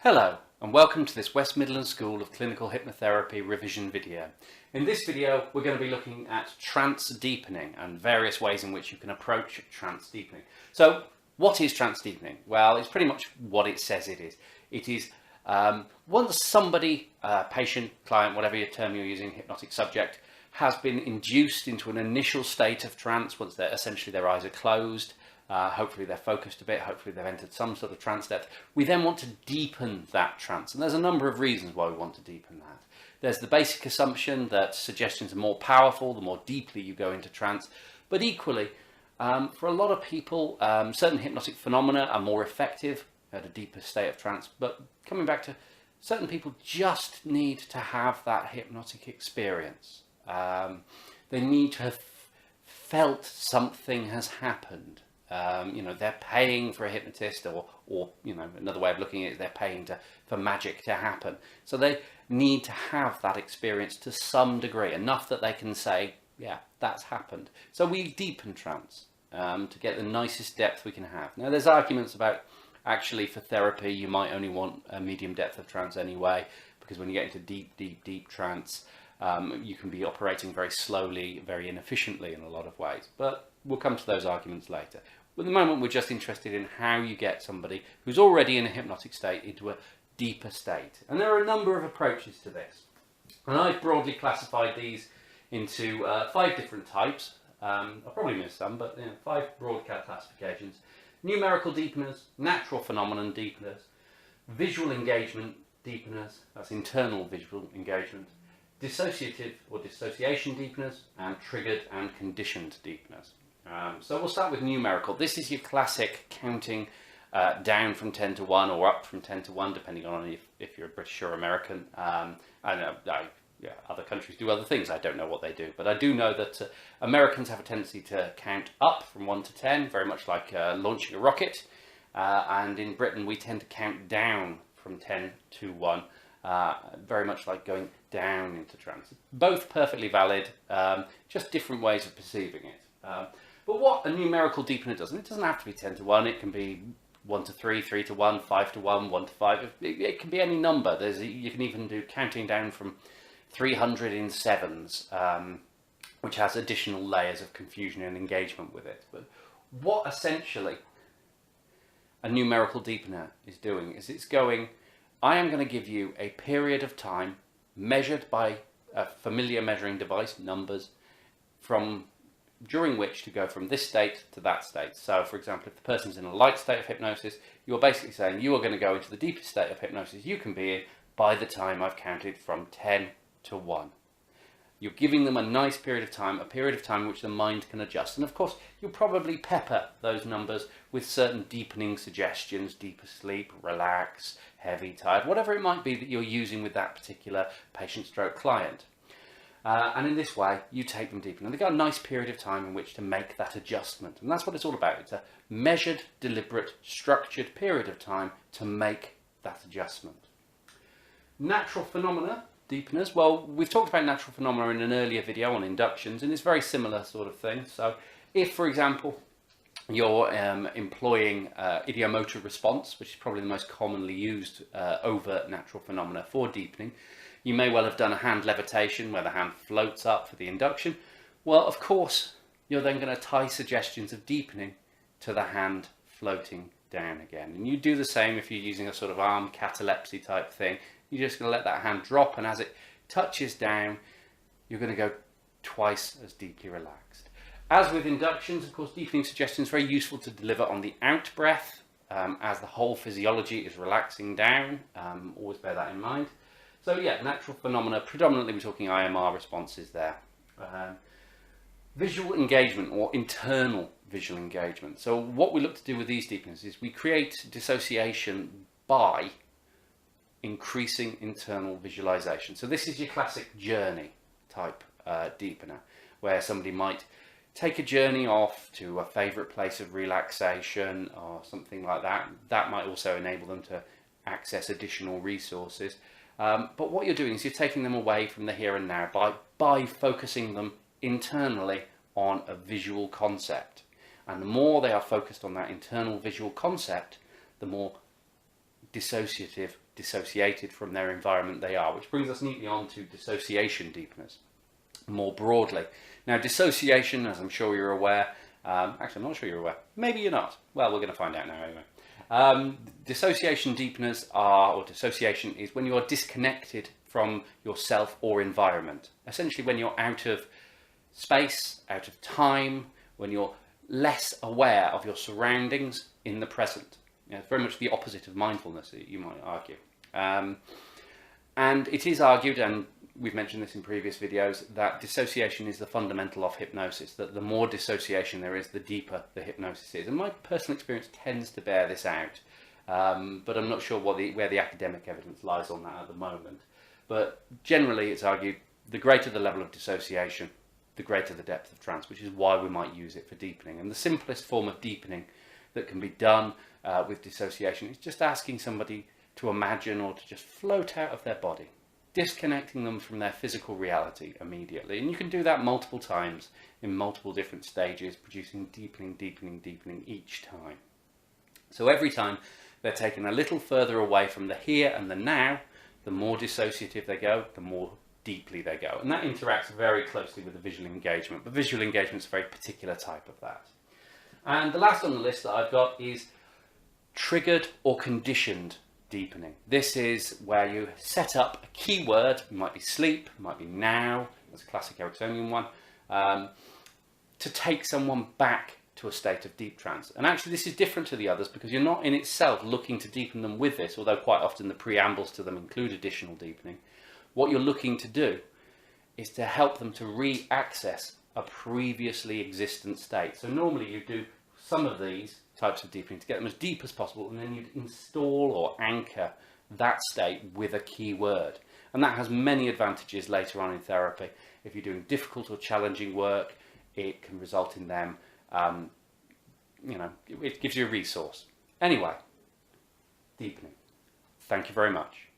Hello and welcome to this West Midlands School of Clinical Hypnotherapy revision video. In this video we're going to be looking at trance deepening and various ways in which you can approach trance deepening. So what is trance deepening? Well, it's pretty much what it says it is. It is once somebody, patient, client, whatever your term you're using, hypnotic subject, has been induced into an initial state of trance, once they're essentially their eyes are closed, hopefully they're focused a bit, hopefully they've entered some sort of trance depth. We then want to deepen that trance, and there's a number of reasons why we want to deepen that. There's the basic assumption that suggestions are more powerful the more deeply you go into trance, but equally, for a lot of people, certain hypnotic phenomena are more effective at a deeper state of trance, but coming back to certain people just need to have that hypnotic experience. They need to have felt something has happened. They're paying for a hypnotist, or another way of looking at it is they're paying for magic to happen. So they need to have that experience to some degree, enough that they can say, yeah, that's happened. So we deepen trance to get the nicest depth we can have. Now there's arguments about, actually for therapy you might only want a medium depth of trance anyway, because when you get into deep trance, you can be operating very slowly, very inefficiently in a lot of ways. But we'll come to those arguments later. At the moment, we're just interested in how you get somebody who's already in a hypnotic state into a deeper state. And there are a number of approaches to this. And I've broadly classified these into 5 different types. I'll probably miss some, but 5 broad classifications. Numerical deepeners, natural phenomenon deepeners, visual engagement deepeners, that's internal visual engagement, dissociative or dissociation deepeners, and triggered and conditioned deepeners. So we'll start with numerical. This is your classic counting down from 10 to 1 or up from 10 to 1, depending on if you're British or American. I know other countries do other things. I don't know what they do, but I do know that Americans have a tendency to count up from 1 to 10, very much like launching a rocket. And in Britain, we tend to count down from 10 to 1, very much like going down into trance. Both perfectly valid, just different ways of perceiving it. But what a numerical deepener does, and it doesn't have to be 10 to 1, it can be 1 to 3, 3 to 1, 5 to 1, 1 to 5, it can be any number. You can even do counting down from 300 in sevens, which has additional layers of confusion and engagement with it. But what essentially a numerical deepener is doing is it's going, I am going to give you a period of time measured by a familiar measuring device, numbers, during which to go from this state to that state. So, for example, if the person's in a light state of hypnosis, you're basically saying you are going to go into the deepest state of hypnosis you can be in by the time I've counted from 10 to 1. You're giving them a nice period of time, in which the mind can adjust. And of course, you'll probably pepper those numbers with certain deepening suggestions, deeper sleep, relax, heavy, tired, whatever it might be that you're using with that particular patient/client. And in this way, you take them deeper. And they've got a nice period of time in which to make that adjustment. And that's what it's all about. It's a measured, deliberate, structured period of time to make that adjustment. Natural phenomena deepeners. Well, we've talked about natural phenomena in an earlier video on inductions, and it's very similar sort of thing. So if, for example, you're employing idiomotor response, which is probably the most commonly used overt natural phenomena for deepening, you may well have done a hand levitation where the hand floats up for the induction. Well, of course, you're then going to tie suggestions of deepening to the hand floating down again. And you do the same if you're using a sort of arm catalepsy type thing. You're just going to let that hand drop, and as it touches down, you're going to go twice as deeply relaxed. As with inductions, of course, deepening suggestion is very useful to deliver on the out breath, as the whole physiology is relaxing down. Always bear that in mind. So yeah, natural phenomena, predominantly we're talking IMR responses there. Visual engagement or internal visual engagement. So what we look to do with these deepeners is we create dissociation by increasing internal visualization. So this is your classic journey type deepener, where somebody might take a journey off to a favorite place of relaxation or something like that. That might also enable them to access additional resources. But what you're doing is you're taking them away from the here and now by focusing them internally on a visual concept. And the more they are focused on that internal visual concept, the more dissociated from their environment they are, which brings us neatly on to dissociation deepeners more broadly. Now, dissociation, as I'm sure you're aware, actually I'm not sure you're aware, maybe you're not, well, we're going to find out now anyway. Dissociation deepeners are, or dissociation is when you are disconnected from yourself or environment. Essentially when you're out of space, out of time, when you're less aware of your surroundings in the present. It's very much the opposite of mindfulness, you might argue. And it is argued, and we've mentioned this in previous videos, that dissociation is the fundamental of hypnosis, that the more dissociation there is, the deeper the hypnosis is. And my personal experience tends to bear this out, but I'm not sure where the academic evidence lies on that at the moment. But generally it's argued the greater the level of dissociation, the greater the depth of trance, which is why we might use it for deepening. And the simplest form of deepening that can be done with dissociation is just asking somebody to imagine or to just float out of their body, disconnecting them from their physical reality immediately. And you can do that multiple times in multiple different stages, producing deepening, deepening, deepening each time. So every time they're taken a little further away from the here and the now, the more dissociative they go, the more deeply they go. And that interacts very closely with the visual engagement. But visual engagement is a very particular type of that. And the last on the list that I've got is triggered or conditioned deepening. This is where you set up a keyword, it might be sleep, it might be now, that's a classic Ericksonian one, to take someone back to a state of deep trance. And actually this is different to the others because you're not in itself looking to deepen them with this, although quite often the preambles to them include additional deepening. What you're looking to do is to help them to re-access a previously existent state. So normally you do some of these types of deepening to get them as deep as possible, and then you'd install or anchor that state with a key word. And that has many advantages later on in therapy. If you're doing difficult or challenging work, it can result in them, it gives you a resource. Anyway, deepening. Thank you very much.